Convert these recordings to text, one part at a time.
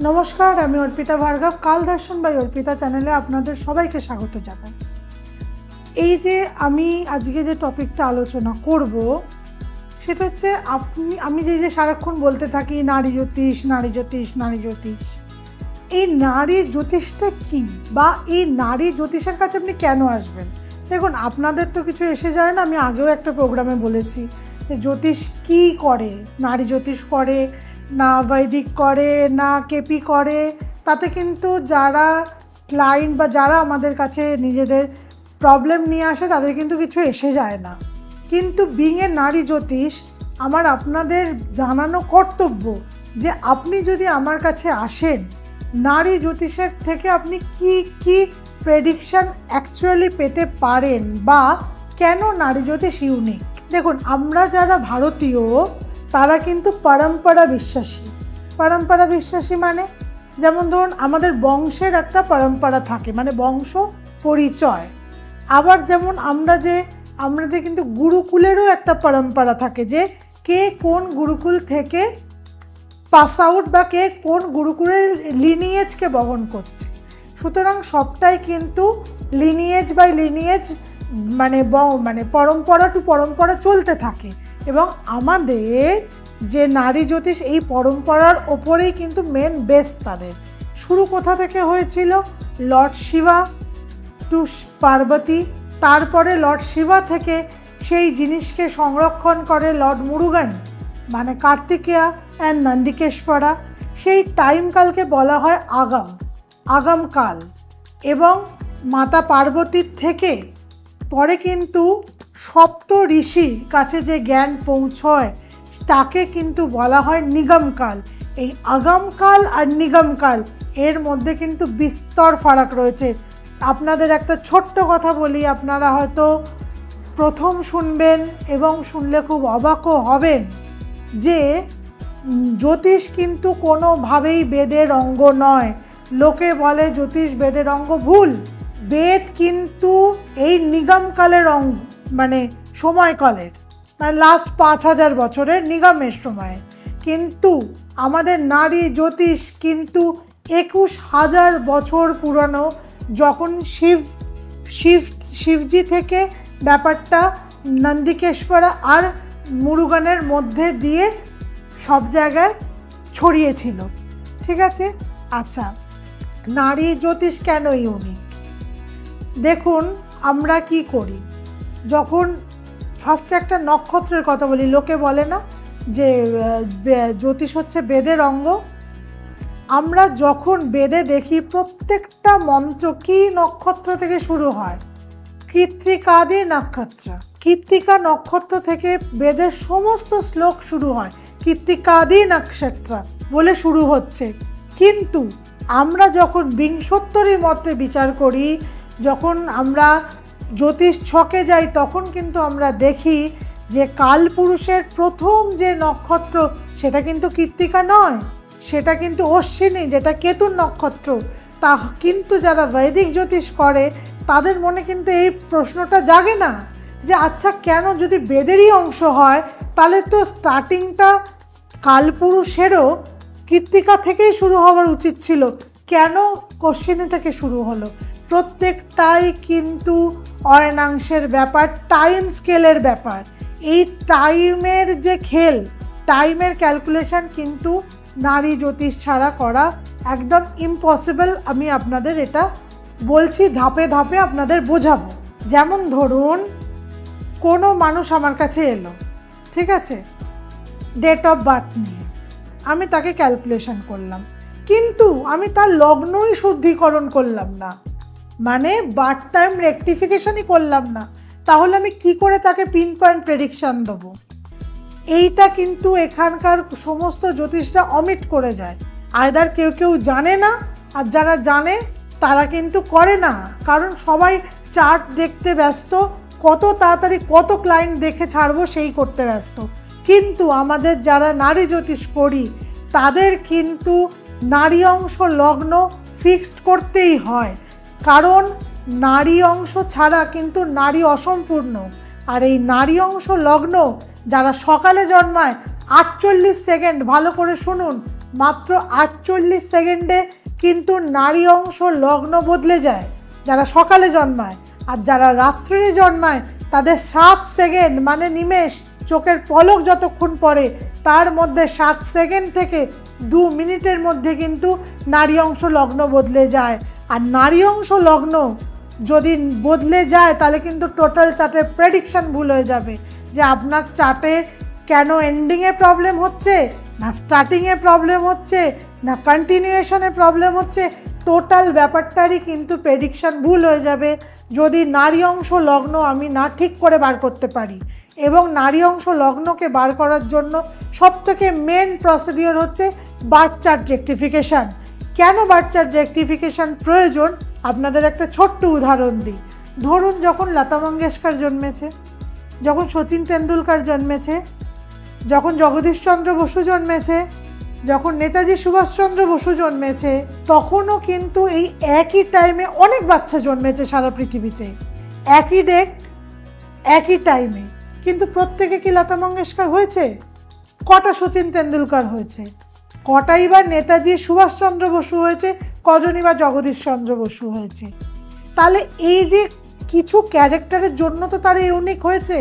নমস্কার, আমি অর্পিতা ভার্গব। কাল দর্শন বাই অর্পিতা চ্যানেলে আপনাদের সবাইকে স্বাগত জানাই। এই যে আমি আজকে যে টপিকটা আলোচনা করব সেটা হচ্ছে আমি যে সারাক্ষণ বলতে থাকি নারী জ্যোতিষ, নারী জ্যোতিষ, নারী জ্যোতিষ। এই নারী জ্যোতিষটা কি, বা এই নারী জ্যোতিষের কাছে আপনি কেন আসবেন? দেখুন, আপনাদের তো কিছু এসে যায় না। আমি আগেও একটা প্রোগ্রামে বলেছি যে জ্যোতিষ কি করে, নারী জ্যোতিষ করে না বৈদিক করে না কেপি করে, তাতে কিন্তু যারা ক্লায়েন্ট বা যারা আমাদের কাছে নিজেদের প্রবলেম নিয়ে আসে তাদের কিন্তু কিছু এসে যায় না। কিন্তু বিং এ নারী জ্যোতিষ আমার আপনাদের জানানো কর্তব্য যে আপনি যদি আমার কাছে আসেন, নারী জ্যোতিষের থেকে আপনি কি কি প্রেডিকশন অ্যাকচুয়ালি পেতে পারেন বা কেন নারী জ্যোতিষ ইউনিক। দেখুন, আমরা যারা ভারতীয় তারা কিন্তু পরম্পরা বিশ্বাসী। পরম্পরা বিশ্বাসী মানে, যেমন ধরুন আমাদের বংশের একটা পরম্পরা থাকে, মানে বংশ পরিচয়। আবার যেমন আমাদের কিন্তু গুরুকুলেরও একটা পরম্পরা থাকে, যে কে কোন গুরুকুল থেকে পাস আউট বা কে কোন গুরুকুলের লিনিয়েজকে বহন করছে। সুতরাং সবটাই কিন্তু লিনিয়েজ বাই লিনিয়েজ মানে পরম্পরা টু পরম্পরা চলতে থাকে। এবং আমাদের যে নারী জ্যোতিষ, এই পরম্পরার ওপরেই কিন্তু মেন বেস তাদের। শুরু কোথা থেকে হয়েছিল? লর্ড শিবা টু পার্বতী, তারপরে লর্ড শিবা থেকে সেই জিনিসকে সংরক্ষণ করে লর্ড মুরুগান, মানে কার্তিকেয়া অ্যান্ড নন্দিকেশ্বরা। সেই টাইমকালকে বলা হয় আগামকাল। এবং মাতা পার্বতীর থেকে পরে কিন্তু সপ্ত ঋষির কাছে যে জ্ঞান পৌঁছয় তাকে কিন্তু বলা হয় নিগমকাল। এই আগামকাল আর নিগমকাল এর মধ্যে কিন্তু বিস্তর ফারাক রয়েছে। আপনাদের একটা ছোট্ট কথা বলি, আপনারা হয়তো প্রথম শুনবেন এবং শুনলে খুব অবাকও হবেন, যে জ্যোতিষ কিন্তু কোনোভাবেই বেদের অঙ্গ নয়। লোকে বলে জ্যোতিষ বেদের অঙ্গ, ভুল। বেদ কিন্তু এই নিগমকালের অঙ্গ, মানে সময়কালের, মানে লাস্ট 5000 বছরের নিগমের সময়। কিন্তু আমাদের নারী জ্যোতিষ কিন্তু 21000 বছর পুরানো। যখন শিবজি থেকে ব্যাপারটা নন্দিকেশ্বরা আর মুরুগানের মধ্যে দিয়ে সব জায়গায় ছড়িয়েছিল। ঠিক আছে? আচ্ছা, নারী জ্যোতিষ কেন ইউনিক? দেখুন, আমরা কি করি, যখন ফার্স্টে একটা নক্ষত্রের কথা বলি, লোকে বলে না যে জ্যোতিষ হচ্ছে বেদের অঙ্গ। আমরা যখন বেদে দেখি প্রত্যেকটা মন্ত্র কি নক্ষত্র থেকে শুরু হয়? কৃত্তিকাদি নক্ষত্র। কৃত্তিকা নক্ষত্র থেকে বেদের সমস্ত শ্লোক শুরু হয়, কৃত্তিকাদি নক্ষত্র বলে শুরু হচ্ছে। কিন্তু আমরা যখন বিংশোত্তরী মতে বিচার করি, যখন আমরা জ্যোতিষ ছকে যাই, তখন কিন্তু আমরা দেখি যে কালপুরুষের প্রথম যে নক্ষত্র সেটা কিন্তু কৃত্তিকা নয়, সেটা কিন্তু অশ্বিনী, যেটা কেতুর নক্ষত্র। তা কিন্তু যারা বৈদিক জ্যোতিষ করে তাদের মনে কিন্তু এই প্রশ্নটা জাগে না যে আচ্ছা, কেন যদি বেদেরই অংশ হয় তাহলে তো স্টার্টিংটা কালপুরুষেরও কৃত্তিকা থেকেই শুরু হওয়ার উচিত ছিল, কেন অশ্বিনী থেকে শুরু হলো? প্রত্যেকটাই কিন্তু অয়নাংশের ব্যাপার, টাইম স্কেলের ব্যাপার। এই টাইমের যে খেল, টাইমের ক্যালকুলেশন কিন্তু নারী জ্যোতিষ ছাড়া করা একদম ইম্পসিবল। আমি আপনাদের এটা বলছি, ধাপে ধাপে আপনাদের বোঝাবো। যেমন ধরুন, কোনো মানুষ আমার কাছে এলো, ঠিক আছে, ডেট অফ বার্থ নিয়ে আমি তাকে ক্যালকুলেশন করলাম, কিন্তু আমি তার লগ্নই শুদ্ধিকরণ করলাম না, মানে বার্থ টাইম রেকটিফিকেশনই করলাম না। তাহলে আমি কি করে তাকে পিন পয়েন্ট প্রেডিকশান দেবো? এইটা কিন্তু এখানকার সমস্ত জ্যোতিষরা অমিট করে যায়। আইদার কেউ জানে না, আর যারা জানে তারা কিন্তু করে না, কারণ সবাই চার্ট দেখতে ব্যস্ত, কত তাড়াতাড়ি কত ক্লায়েন্ট দেখে ছাড়বো সেই করতে ব্যস্ত। কিন্তু আমাদের যারা নারী জ্যোতিষ করি তাদের কিন্তু নারী অংশ লগ্ন ফিক্সড করতেই হয়, কারণ নারী অংশ ছাড়া কিন্তু নারী অসম্পূর্ণ। আর এই নারী অংশ লগ্ন যারা সকালে জন্মায় 48 সেকেন্ড, ভালো করে শুনুন, মাত্র 48 সেকেন্ডে কিন্তু নারী অংশ লগ্ন বদলে যায় যারা সকালে জন্মায়, আর যারা রাত্রিরে জন্মায় তাদের 7 সেকেন্ড মানে নিমেষ, চোখের পলক যতক্ষণ পড়ে তার মধ্যে 7 সেকেন্ড থেকে 2 মিনিটের মধ্যে কিন্তু নারী অংশ লগ্ন বদলে যায়। আর নারী অংশ লগ্ন যদি বদলে যায় তাহলে কিন্তু টোটাল চার্টের প্রেডিকশান ভুল হয়ে যাবে, যে আপনার চার্টে কেন এন্ডিংয়ে প্রবলেম হচ্ছে, না স্টার্টিংয়ে প্রবলেম হচ্ছে, না কন্টিনিউয়েশনে প্রবলেম হচ্ছে, টোটাল ব্যাপারটারই কিন্তু প্রেডিকশান ভুল হয়ে যাবে যদি নারী অংশ লগ্ন আমি না ঠিক করে বার করতে পারি। এবং নারী অংশ লগ্নকে বার করার জন্য সবথেকে মেন প্রসিডিওর হচ্ছে বার্থ চার্ট রেকটিফিকেশান। কেন বার্থ চার্ট রেকটিফিকেশান প্রয়োজন আপনাদের একটা ছোট্ট উদাহরণ দিই। ধরুন যখন লতা মঙ্গেশকর জন্মেছে, যখন শচীন তেন্ডুলকর জন্মেছে, যখন জগদীশচন্দ্র বসু জন্মেছে, যখন নেতাজি সুভাষচন্দ্র বসু জন্মেছে, তখনও কিন্তু এই একই টাইমে অনেক বাচ্চা জন্মেছে সারা পৃথিবীতে, একই ডেট একই টাইমে, কিন্তু প্রত্যেকে কি লতা মঙ্গেশকর হয়েছে? কটা শচীন তেন্ডুলকর হয়েছে? কটাই বা নেতাজি সুভাষচন্দ্র বসু হয়েছে? কজনই বা জগদীশচন্দ্র বসু হয়েছে? তাহলে এই যে কিছু ক্যারেক্টারের জন্য তো তারা ইউনিক হয়েছে।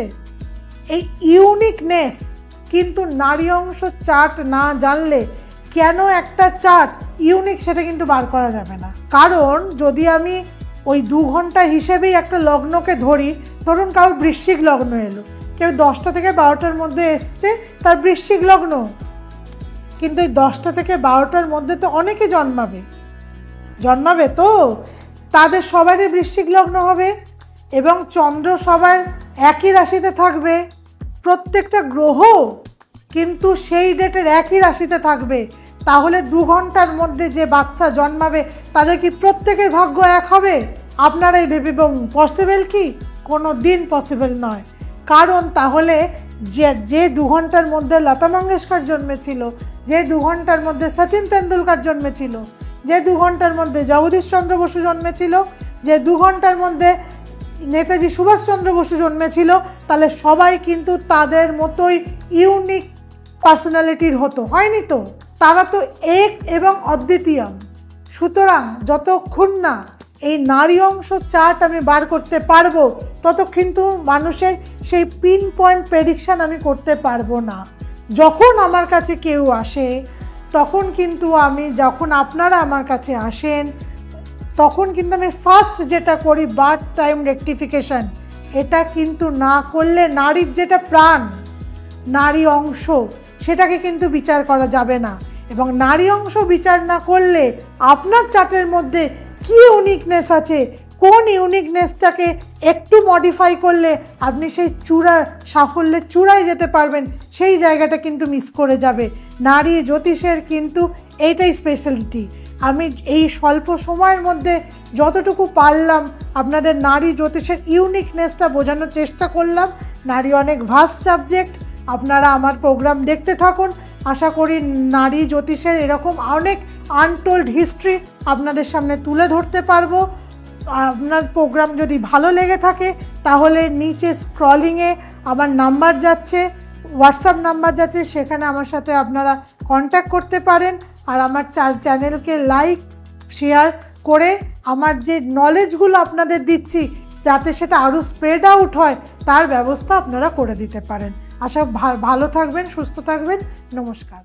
এই ইউনিকনেস কিন্তু নারী অংশ চার্ট না জানলে কেন একটা চার্ট ইউনিক সেটা কিন্তু বার করা যাবে না। কারণ যদি আমি ওই 2 ঘন্টা হিসেবেই একটা লগ্নকে ধরি, ধরুন কারোর বৃশ্চিক লগ্ন এলো, কেউ 10টা থেকে 12টার মধ্যে এসছে তার বৃশ্চিক লগ্ন, কিন্তু এই 10টা থেকে 12টার মধ্যে তো অনেকে জন্মাবে তো তাদের সবারই বৃশ্চিক লগ্ন হবে এবং চন্দ্র সবার একই রাশিতে থাকবে, প্রত্যেকটা গ্রহ কিন্তু সেই ডেটের একই রাশিতে থাকবে। তাহলে 2 ঘন্টার মধ্যে যে বাচ্চা জন্মাবে তাদের কি প্রত্যেকের ভাগ্য এক হবে? আপনারাই ভেবে বলুন পসিবল কি? কোনো দিন পসিবল নয়। কারণ তাহলে যে 2 ঘন্টার মধ্যে লতা মঙ্গেশকর জন্মেছিল, যে 2 ঘন্টার মধ্যে সচিন তেন্ডুলকর জন্মেছিল, যে 2 ঘন্টার মধ্যে জগদীশচন্দ্র বসু জন্মেছিল, যে 2 ঘন্টার মধ্যে নেতাজি সুভাষচন্দ্র বসু জন্মেছিল, তাহলে সবাই কিন্তু তাদের মতোই ইউনিক পার্সোনালিটির হয়নি তো? তারা তো এক এবং অদ্বিতীয়। সুতরাং যতক্ষণ না এই নারী অংশ চার্ট আমি বার করতে পারবো তত কিন্তু মানুষের সেই পিন পয়েন্ট প্রেডিকশান আমি করতে পারবো না। যখন আমার কাছে কেউ আসে তখন কিন্তু যখন আপনারা আমার কাছে আসেন তখন কিন্তু আমি ফার্স্ট যেটা করি বার্থ টাইম রেকটিফিকেশান। এটা কিন্তু না করলে নারীর যেটা প্রাণ, নারী অংশ, সেটাকে কিন্তু বিচার করা যাবে না। এবং নারী অংশ বিচার না করলে আপনার চার্টের মধ্যে কি ইউনিকনেস আছে, কোন ইউনিকনেসটাকে একটু মডিফাই করলে আপনি সেই সাফল্যের চূড়ায় যেতে পারবেন, সেই জায়গাটা কিন্তু মিস করে যাবে। নারী জ্যোতিষের কিন্তু এইটাই স্পেশালিটি। আমি এই স্বল্প সময়ের মধ্যে যতটুকু পারলাম আপনাদের নারী জ্যোতিষের ইউনিকনেসটা বোঝানোর চেষ্টা করলাম। নারী অনেক ভাস্ট সাবজেক্ট, আপনারা আমার প্রোগ্রাম দেখতে থাকুন। আশা করি নারী জ্যোতিষের এরকম অনেক আনটোল্ড হিস্ট্রি আপনাদের সামনে তুলে ধরতে পারবো। আপনার প্রোগ্রাম যদি ভালো লেগে থাকে তাহলে নিচে স্ক্রলিংয়ে আমার নাম্বার যাচ্ছে, হোয়াটসঅ্যাপ নাম্বার যাচ্ছে, সেখানে আমার সাথে আপনারা কন্ট্যাক্ট করতে পারেন। আর আমার চ্যানেলকে লাইক শেয়ার করে আমার যে নলেজগুলো আপনাদের দিচ্ছি যাতে সেটা আরও স্প্রেড আউট হয় তার ব্যবস্থা আপনারা করে দিতে পারেন। আশা ভালো থাকবেন, সুস্থ থাকবেন। নমস্কার।